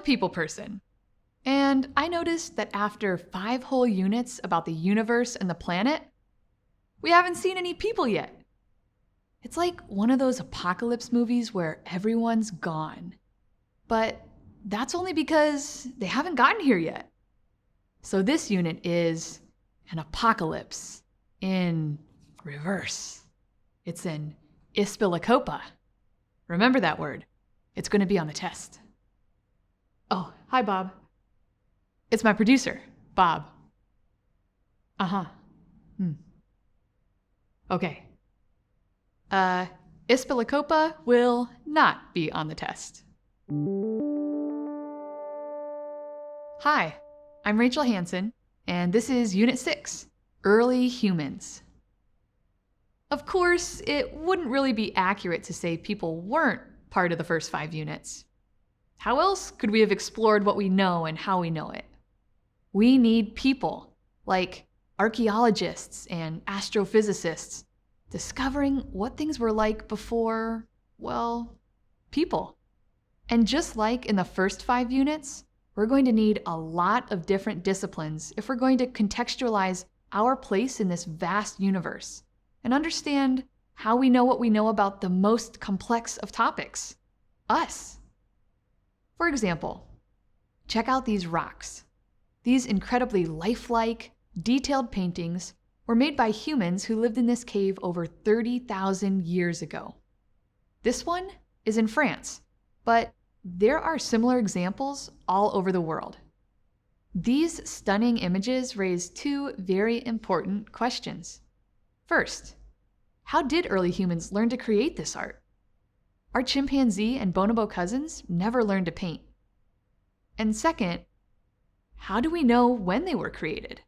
people person. And I noticed that after 5 whole units about the universe and the planet, we haven't seen any people yet. It's like one of those apocalypse movies where everyone's gone. But that's only because they haven't gotten here yet. So this unit is an apocalypse in reverse. It's an ispilicopa. Remember that word. It's going to be on the test. Oh, hi, Bob. It's my producer, Bob. Uh-huh. Okay. Ispilicopa will not be on the test. Hi, I'm Rachel Hansen, and this is Unit 6, Early Humans. Of course, it wouldn't really be accurate to say people weren't part of the first 5 units. How else could we have explored what we know and how we know it? We need people, like archaeologists and astrophysicists, discovering what things were like before, well, people. And just like in the first 5 units, we're going to need a lot of different disciplines if we're going to contextualize our place in this vast universe and understand how we know what we know about the most complex of topics, us. For example, check out these rocks. These incredibly lifelike, detailed paintings were made by humans who lived in this cave over 30,000 years ago. This one is in France, but there are similar examples all over the world. These stunning images raise 2 very important questions. First, how did early humans learn to create this art? Our chimpanzee and bonobo cousins never learned to paint. And second, how do we know when they were created?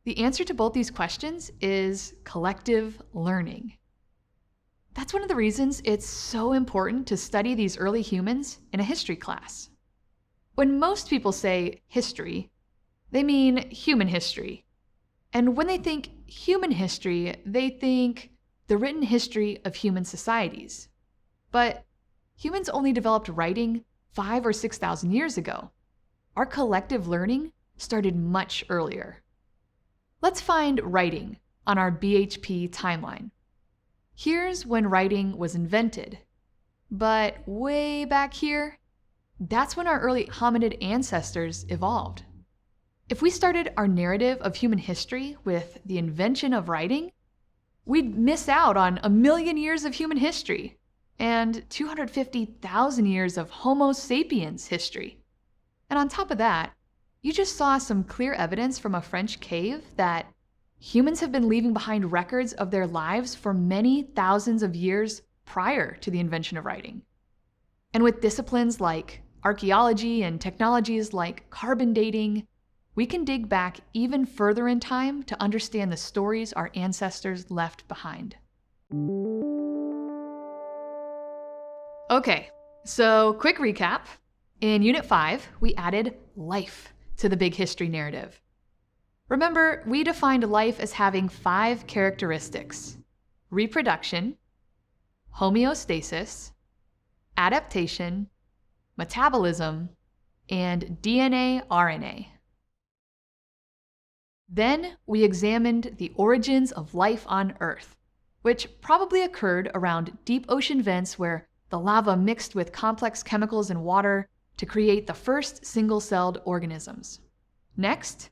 The answer to both these questions is collective learning. That's one of the reasons it's so important to study these early humans in a history class. When most people say history, they mean human history. And when they think human history, they think the written history of human societies. But humans only developed writing 5,000 or 6,000 years ago. Our collective learning started much earlier. Let's find writing on our BHP timeline. Here's when writing was invented. But way back here, that's when our early hominid ancestors evolved. If we started our narrative of human history with the invention of writing, we'd miss out on 1 million years of human history and 250,000 years of Homo sapiens history. And on top of that, you just saw some clear evidence from a French cave that humans have been leaving behind records of their lives for many thousands of years prior to the invention of writing. And with disciplines like archaeology and technologies like carbon dating, we can dig back even further in time to understand the stories our ancestors left behind. Okay, so quick recap. In Unit 5, we added life to the big history narrative. Remember, we defined life as having 5 characteristics: reproduction, homeostasis, adaptation, metabolism, and DNA-RNA. Then we examined the origins of life on Earth, which probably occurred around deep ocean vents where the lava mixed with complex chemicals and water to create the first single-celled organisms. Next,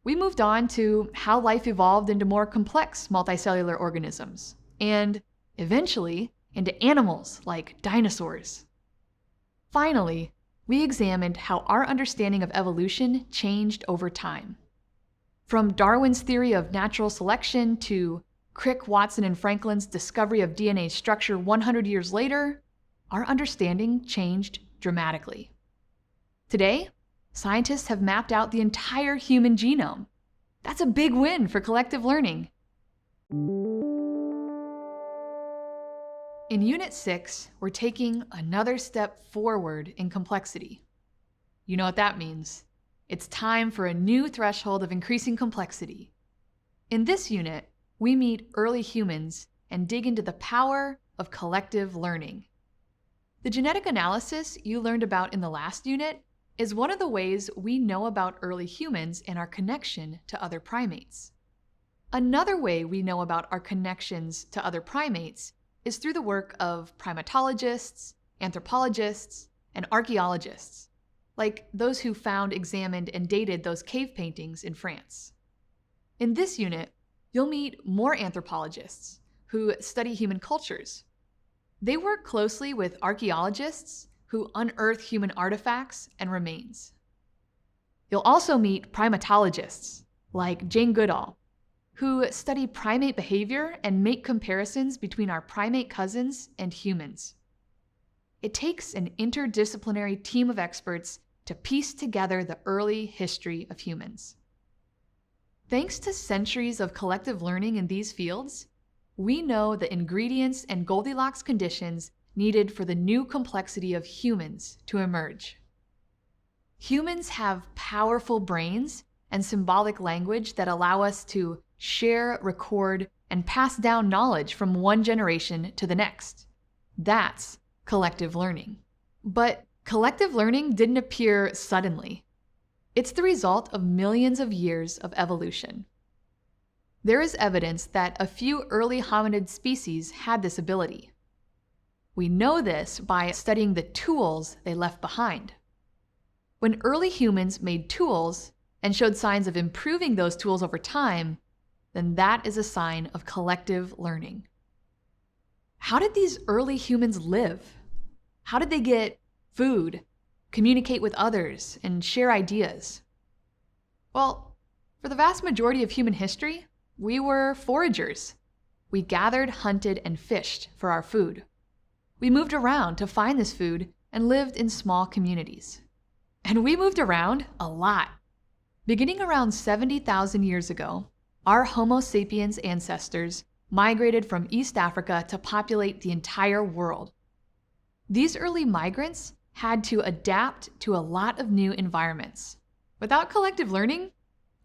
we moved on to how life evolved into more complex multicellular organisms, and eventually into animals like dinosaurs. Finally, we examined how our understanding of evolution changed over time. From Darwin's theory of natural selection to Crick, Watson, and Franklin's discovery of DNA structure 100 years later, our understanding changed dramatically. Today, scientists have mapped out the entire human genome. That's a big win for collective learning. In Unit 6, we're taking another step forward in complexity. You know what that means. It's time for a new threshold of increasing complexity. In this unit, we meet early humans and dig into the power of collective learning. The genetic analysis you learned about in the last unit is one of the ways we know about early humans and our connection to other primates. Another way we know about our connections to other primates is through the work of primatologists, anthropologists, and archaeologists, like those who found, examined, and dated those cave paintings in France. In this unit, you'll meet more anthropologists who study human cultures. They work closely with archaeologists who unearth human artifacts and remains. You'll also meet primatologists, like Jane Goodall, who study primate behavior and make comparisons between our primate cousins and humans. It takes an interdisciplinary team of experts to piece together the early history of humans. Thanks to centuries of collective learning in these fields, we know the ingredients and Goldilocks conditions needed for the new complexity of humans to emerge. Humans have powerful brains and symbolic language that allow us to share, record, and pass down knowledge from one generation to the next. That's collective learning. But collective learning didn't appear suddenly. It's the result of millions of years of evolution. There is evidence that a few early hominid species had this ability. We know this by studying the tools they left behind. When early humans made tools and showed signs of improving those tools over time, then that is a sign of collective learning. How did these early humans live? How did they get food, communicate with others, and share ideas? Well, for the vast majority of human history, we were foragers. We gathered, hunted, and fished for our food. We moved around to find this food and lived in small communities. And we moved around a lot. Beginning around 70,000 years ago, our Homo sapiens ancestors migrated from East Africa to populate the entire world. These early migrants had to adapt to a lot of new environments. Without collective learning,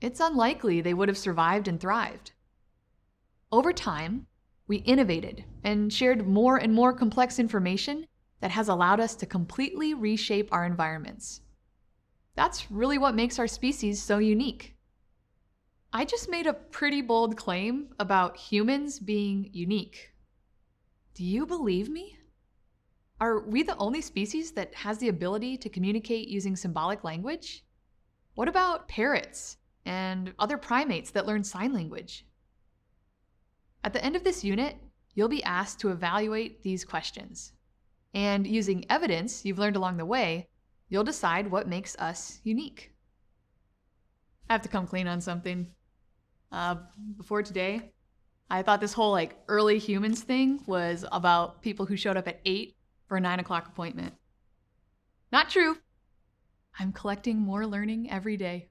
it's unlikely they would have survived and thrived. Over time, we innovated and shared more and more complex information that has allowed us to completely reshape our environments. That's really what makes our species so unique. I just made a pretty bold claim about humans being unique. Do you believe me? Are we the only species that has the ability to communicate using symbolic language? What about parrots and other primates that learn sign language? At the end of this unit, you'll be asked to evaluate these questions. And using evidence you've learned along the way, you'll decide what makes us unique. I have to come clean on something. Before today, I thought this whole early humans thing was about people who showed up at 8 for a 9 o'clock appointment. Not true. I'm collecting more learning every day.